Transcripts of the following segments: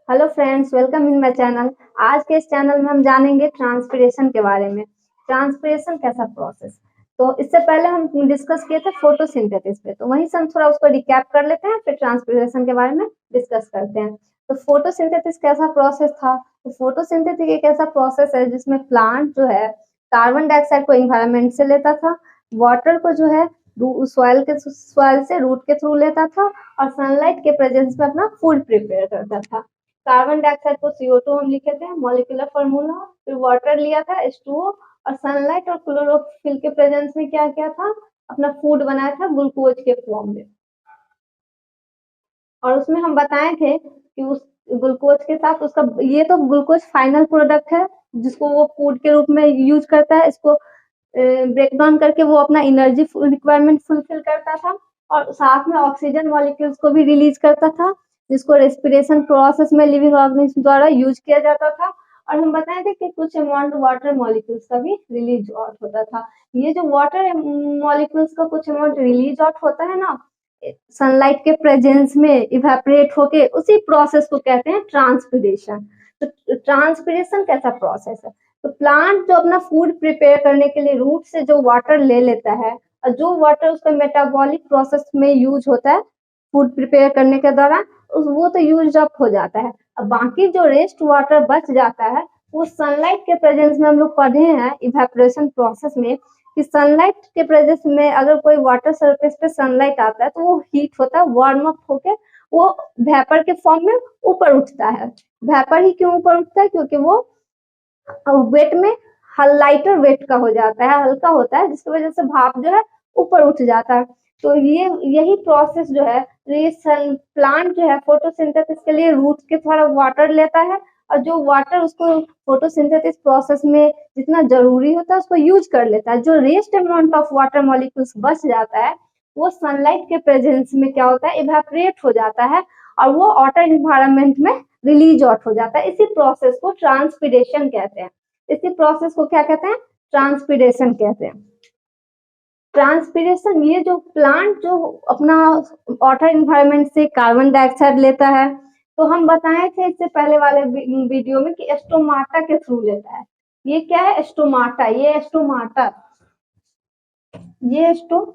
Hello friends, welcome in my channel. आज के इस चैनल में हम जानेंगे ट्रांसपिरेशन के बारे में। ट्रांसपिरेशन कैसा प्रोसेस। तो इससे पहले हम डिस्कस किए थे फोटोसिंथेसिस पे, तो वहीं से हम थोड़ा उसको रिकैप कर लेते हैं, फिर ट्रांसपिरेशन के बारे में डिस्कस करते हैं। तो फोटोसिंथेसिस कैसा प्रोसेस था। तो फोटोसिंथेसिस एक ऐसा प्रोसेस है जिसमें प्लांट जो है कार्बन डाइऑक्साइड को इन्वायरमेंट से लेता था, वाटर को जो है सॉइल से रूट के थ्रू लेता था, और सनलाइट के प्रेजेंस में अपना फूड प्रिपेयर करता था। कार्बन डाइऑक्साइड को CO2 हम लिखे थे मॉलिक्यूलर फॉर्मूला, फिर वाटर लिया था H2O, और सनलाइट और क्लोरोफिल के प्रेजेंस में क्या किया था, अपना फूड बनाया था ग्लूकोज के फॉर्म में। और उसमें हम बताए थे कि उस ग्लूकोज के साथ उसका ये तो ग्लूकोज फाइनल प्रोडक्ट है जिसको वो फूड के रूप में यूज करता है। इसको ब्रेक डाउन करके वो अपना एनर्जी रिक्वायरमेंट फुलफिल करता था, और साथ में ऑक्सीजन मॉलिक्यूल्स को भी रिलीज करता था, जिसको रेस्पिरेशन प्रोसेस में लिविंग ऑर्गेनिज्म द्वारा यूज किया जाता था। और हम बताए थे कि कुछ अमाउंट वाटर मॉलिक्यूल्स का भी रिलीज आउट होता था। ये जो वाटर मॉलिक्यूल्स का कुछ अमाउंट रिलीज आउट होता है ना, सनलाइट के प्रेजेंस में इवेपोरेट होके, उसी प्रोसेस को कहते हैं ट्रांसपिरेशन। तो ट्रांसपिरेशन कैसा प्रोसेस है। तो प्लांट जो अपना फूड प्रिपेयर करने के लिए रूट से जो वाटर ले लेता है, और जो वाटर उसका मेटाबॉलिक प्रोसेस में यूज होता है फूड प्रिपेयर करने के दौरान, वो तो यूज अप हो जाता है। अब बाकी जो रेस्ट वाटर बच जाता है, वो सनलाइट के प्रेजेंस में हम लोग पढ़े हैं इवेपोरेशन प्रोसेस में कि सनलाइट के प्रेजेंस में अगर कोई वाटर सरफेस पे सनलाइट आता है तो वो हीट होता है, वार्म अप होके वो वेपर के फॉर्म में ऊपर उठता है। वेपर ही क्यों ऊपर उठता है, क्योंकि वो वेट में लाइटर वेट का हो जाता है, हल्का होता है, जिसकी वजह से भाप जो है ऊपर उठ जाता है। तो ये यही प्रोसेस जो है, ये प्लांट जो है फोटोसिंथेसिस के लिए रूट के थोड़ा वाटर लेता है, और जो वाटर उसको फोटोसिंथेसिस प्रोसेस में जितना जरूरी होता है उसको यूज कर लेता है। जो rest amount of water molecules बच जाता है, वो सनलाइट के प्रेजेंस में क्या होता है, इवेपोरेट हो जाता है, और वो वाटर इन्वायरमेंट में रिलीज आउट हो जाता है। इसी प्रोसेस को ट्रांसपिरेशन कहते हैं। इसी प्रोसेस को क्या कहते हैं, ट्रांसपिरेशन कहते हैं। ट्रांसपिरेशन, ये जो प्लांट जो अपना वाटर इन्वायरमेंट से कार्बन डाइऑक्साइड लेता है, तो हम बताए थे इससे पहले वाले वीडियो में कि स्टोमाटा के थ्रू लेता है। ये क्या है, स्टोमाटा। ये स्टोमाटा, ये स्टो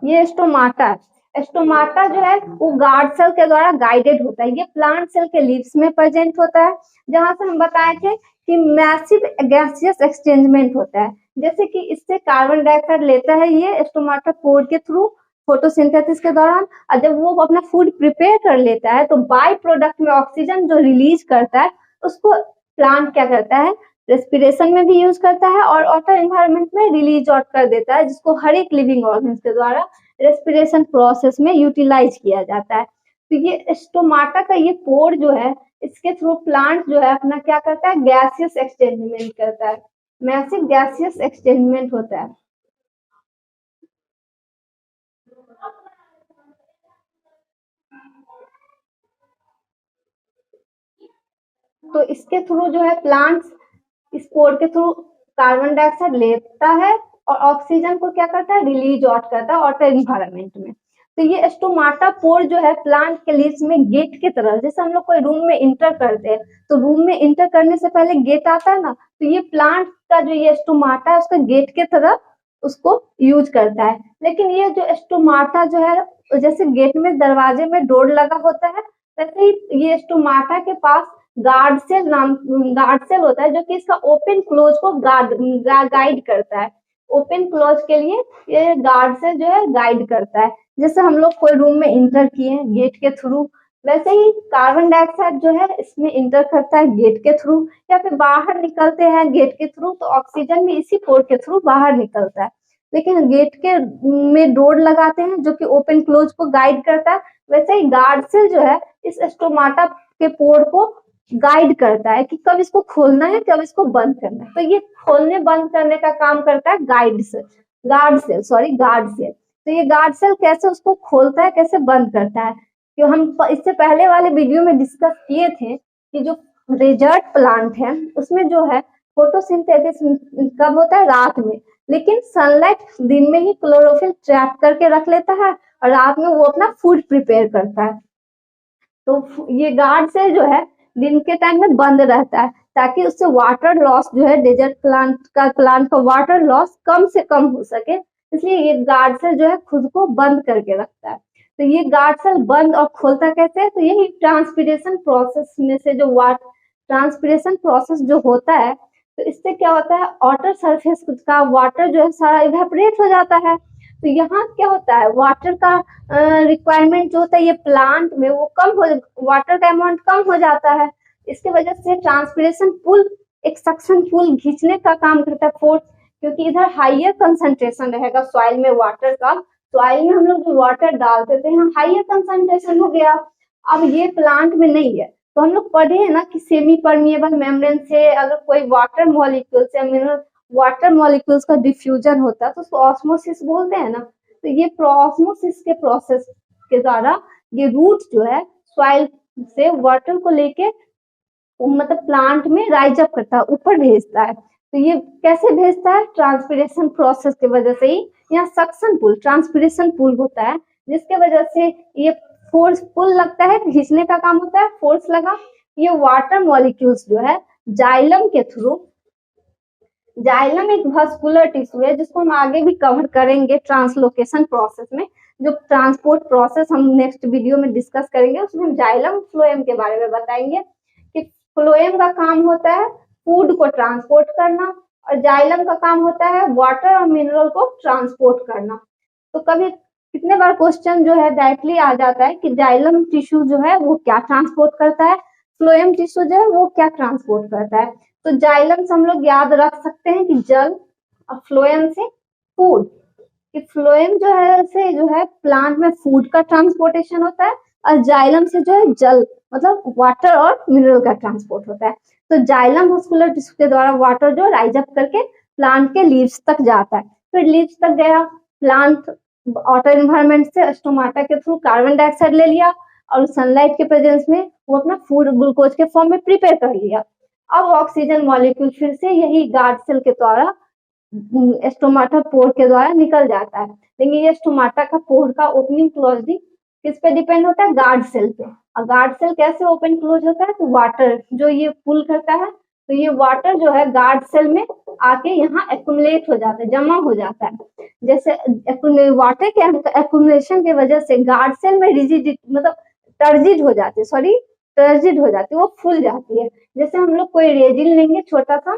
ये स्टोमाटा। स्टोमाटा जो है वो गार्ड सेल के द्वारा गाइडेड होता है। ये प्लांट सेल के लीव्स में प्रेजेंट होता है, जहां से हम बताए थे कि मैसिव गैसियस एक्सचेंजमेंट होता है। जैसे कि इससे कार्बन डाइऑक्साइड लेता है ये स्टोमाटा पोर के थ्रू फोटोसिंथेसिस के दौरान, और जब वो अपना फूड प्रिपेयर कर लेता है तो बाय प्रोडक्ट में ऑक्सीजन जो रिलीज करता है, उसको प्लांट क्या करता है, रेस्पिरेशन में भी यूज करता है और वाटर एनवायरनमेंट में रिलीज आउट कर देता है, जिसको हर एक लिविंग ऑर्गन्स के द्वारा रेस्पिरेशन प्रोसेस में यूटिलाइज किया जाता है। तो ये स्टोमाटा का ये पोर जो है, इसके थ्रू प्लांट जो है अपना क्या करता है, गैसियस एक्सचेंजमेंट करता है। मैसिव गैसियस एक्सचेंजमेंट होता है। तो इसके थ्रू जो है प्लांट्स इस पोर के थ्रू कार्बन डाइऑक्साइड लेता है, और ऑक्सीजन को क्या करता है, रिलीज आउट करता है वाटर इन्वायरमेंट में। तो ये स्टोमाटा पोर जो है प्लांट के लीव्स में गेट की तरह, जैसे हम लोग कोई रूम में इंटर करते हैं तो रूम में इंटर करने से पहले गेट आता है ना, तो ये प्लांट का जो ये स्टोमाटा है उसका गेट के तरह उसको यूज करता है। लेकिन ये जो स्टोमाटा जो है, जैसे गेट में दरवाजे में डोर लगा होता है, वैसे ही ये स्टोमाटा के पास गार्ड सेल होता है, जो कि इसका ओपन क्लोज को गाइड करता है। ओपन क्लोज के लिए ये गार्ड सेल जो है गाइड करता है। जैसे हम लोग कोई रूम में इंटर किए गेट के थ्रू, वैसे ही कार्बन डाइऑक्साइड जो है इसमें इंटर करता है गेट के थ्रू, या फिर बाहर निकलते हैं गेट के थ्रू, तो ऑक्सीजन भी इसी पोर के थ्रू बाहर निकलता है। लेकिन गेट के में डोर लगाते हैं जो कि ओपन क्लोज को गाइड करता है, वैसे ही गार्ड सेल जो है इस स्टोमाटा के पोर को गाइड करता है कि कब इसको खोलना है, कब इसको बंद करना है। तो ये खोलने बंद करने का काम करता है गार्ड सेल। तो ये गार्ड सेल कैसे उसको खोलता है, कैसे बंद करता है, कि हम इससे पहले वाले वीडियो में डिस्कस किए थे कि जो डेजर्ट प्लांट है उसमें जो है फोटोसिंथेसिस कब होता है, रात में। लेकिन सनलाइट दिन में ही क्लोरोफिल ट्रैप करके रख लेता है और रात में वो अपना फूड प्रिपेयर करता है। तो ये गार्ड सेल जो है दिन के टाइम में बंद रहता है ताकि उससे वाटर लॉस जो है डेजर्ट प्लांट का वाटर लॉस कम से कम हो सके, इसलिए ये गार्ड सेल जो है खुद को बंद करके रखता है। तो ये गार्ड सेल बंद और खोलता कैसे है, तो यही ट्रांसपिरेशन प्रोसेस में से जो ट्रांसपिरेशन प्रोसेस जो होता है, तो इससे क्या होता है वाटर सरफेस का वाटर जो है सारा इवेपोरेट हो जाता है। तो यहाँ क्या होता है वाटर का रिक्वायरमेंट जो होता है ये प्लांट में वो वाटर का अमाउंट कम हो जाता है। इसके वजह से ट्रांसपिरेशन पुल एक सक्शन पुल खींचने का काम करता है फोर्स, क्योंकि इधर हाइयर कंसंट्रेशन रहेगा सॉइल में वाटर का। सॉइल में हम लोग जो वाटर डालते थे यहाँ हाइयर कंसंट्रेशन हो गया, अब ये प्लांट में नहीं है। तो हम लोग पढ़े हैं ना कि सेमी परमिएबल मेम्ब्रेन से अगर कोई वाटर मॉलिक्यूल्स या मिनरल वाटर मॉलिक्यूल्स का डिफ्यूजन होता है तो उसको ऑस्मोसिस बोलते हैं ना। तो ये ऑस्मोसिस के प्रोसेस के द्वारा ये रूट जो है सॉइल से वाटर को लेके मतलब प्लांट में राइज अप करता है, ऊपर भेजता है। तो ये कैसे भेजता है ट्रांसपिरेशन प्रोसेस की वजह से ही यहाँ सक्शन पुल ट्रांसपिरेशन पुल होता है, जिसके वजह से ये फोर्स पुल लगता है, खींचने का काम होता है, फोर्स लगा। ये वाटर मॉलिक्यूल्स जो है जाइलम के थ्रू, जाइलम एक वस्कुलर टिश्यू है जिसको हम आगे भी कवर करेंगे ट्रांसलोकेशन प्रोसेस में, जो ट्रांसपोर्ट प्रोसेस हम नेक्स्ट वीडियो में डिस्कस करेंगे, उसमें हम जाइलम फ्लोएम के बारे में बताएंगे कि फ्लोएम का काम होता है फूड को ट्रांसपोर्ट करना और जाइलम का काम होता है वाटर और मिनरल को ट्रांसपोर्ट करना। तो कभी कितने बार क्वेश्चन जो है डायरेक्टली आ जाता है कि जाइलम टिश्यू जो है वो क्या ट्रांसपोर्ट करता है, फ्लोएम टिश्यू जो है वो क्या ट्रांसपोर्ट करता है। तो जाइलम से हम लोग याद रख सकते हैं कि जल और फ्लोएम से फूड, कि फ्लोएम जो है प्लांट में फूड का ट्रांसपोर्टेशन होता है और जाइलम से जो है जल मतलब वाटर और मिनरल का ट्रांसपोर्ट होता है। तो जाइलम वस्कुलर टिश्यू के द्वारा वाटर जो राइज अप करके प्लांट के लीव्स तक जाता है, फिर लीव्स तक गया, प्लांट वाटर एनवायरनमेंट से स्टोमाटा के थ्रू कार्बन डाइऑक्साइड ले लिया और सनलाइट के प्रेजेंस में वो अपना फूड ग्लूकोज के फॉर्म में प्रिपेयर कर लिया। अब ऑक्सीजन मॉलिक्यूल फिर से यही गार्ड सेल के द्वारा स्टोमाटा पोर के द्वारा निकल जाता है, लेकिन ये स्टोमाटा का पोर का ओपनिंग क्लोजिंग किस पे डिपेंड होता है, गार्ड सेल पे। और गार्ड सेल कैसे ओपन क्लोज होता है, तो वाटर जो ये पुल करता है, तो ये वाटर जो है गार्ड सेल में आके यहाँ एक्युमुलेट हो जाता है, जमा हो जाता है। जैसे वाटर के एक्युमुलेशन की वजह से गार्ड सेल में रिजिडिटी मतलब टर्जिड हो जाती है, वो फूल जाती है। जैसे हम लोग कोई रेजिन लेंगे छोटा सा,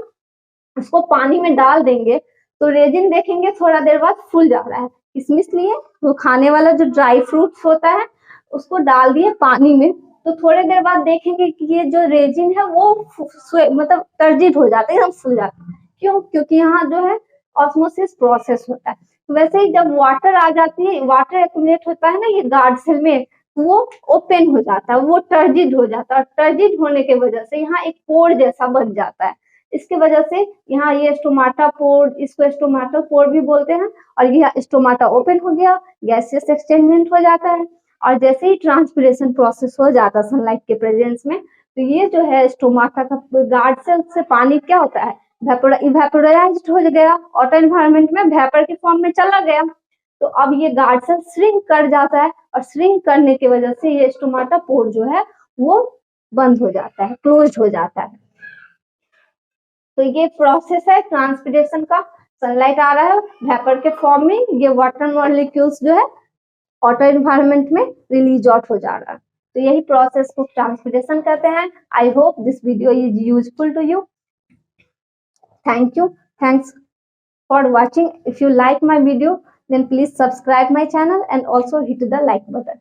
उसको पानी में डाल देंगे तो रेजिन देखेंगे थोड़ा देर बाद फूल जा रहा है, किसमिस लिए वो खाने वाला जो ड्राई फ्रूट्स होता है उसको डाल दिए पानी में, तो थोड़ी देर बाद देखेंगे कि ये जो रेजिन है वो मतलब टर्जिड हो जाता है, एकदम फूल जाता है। क्यों? क्योंकि यहाँ जो है ऑस्मोसिस प्रोसेस होता है। तो वैसे ही जब वाटर आ जाती है, वाटर एक्युमुलेट होता है ना ये गार्ड सेल में, वो ओपन हो जाता है, वो टर्जिड हो जाता है और टर्जिड होने की वजह से यहाँ एक पोर जैसा बन जाता है। इसके वजह से यहाँ ये स्टोमाटा पोर, इसको स्टोमाटा पोर भी बोलते हैं, और यह स्टोमाटा ओपन हो गया, गैसियस एक्सचेंजमेंट हो जाता है और जैसे ही ट्रांसपिरेशन प्रोसेस हो जाता है सनलाइट के प्रेजेंस में, तो ये जो है स्टोमाटा का गार्ड सेल से पानी क्या होता है इवेपोराइज्ड हो गया, वाटर एनवायरनमेंट में वेपर के फॉर्म में चला गया। तो अब ये गार्ड सेल श्रिंक कर जाता है और श्रिंक करने की वजह से ये स्टोमाटा पोर जो है वो बंद हो जाता है, क्लोज हो जाता है। तो ये प्रोसेस है ट्रांसपिरेशन का, सनलाइट आ रहा है वेपर के फॉर्म में, ये वाटर मॉलिक्यूल्स जो है वाटर एनवायरनमेंट में रिलीज आउट हो जा रहा है। तो यही प्रोसेस को ट्रांसपिरेशन कहते हैं। I hope this video is useful to you. Thank you, thanks for watching. If you like my video, then please subscribe my channel and also hit the like button.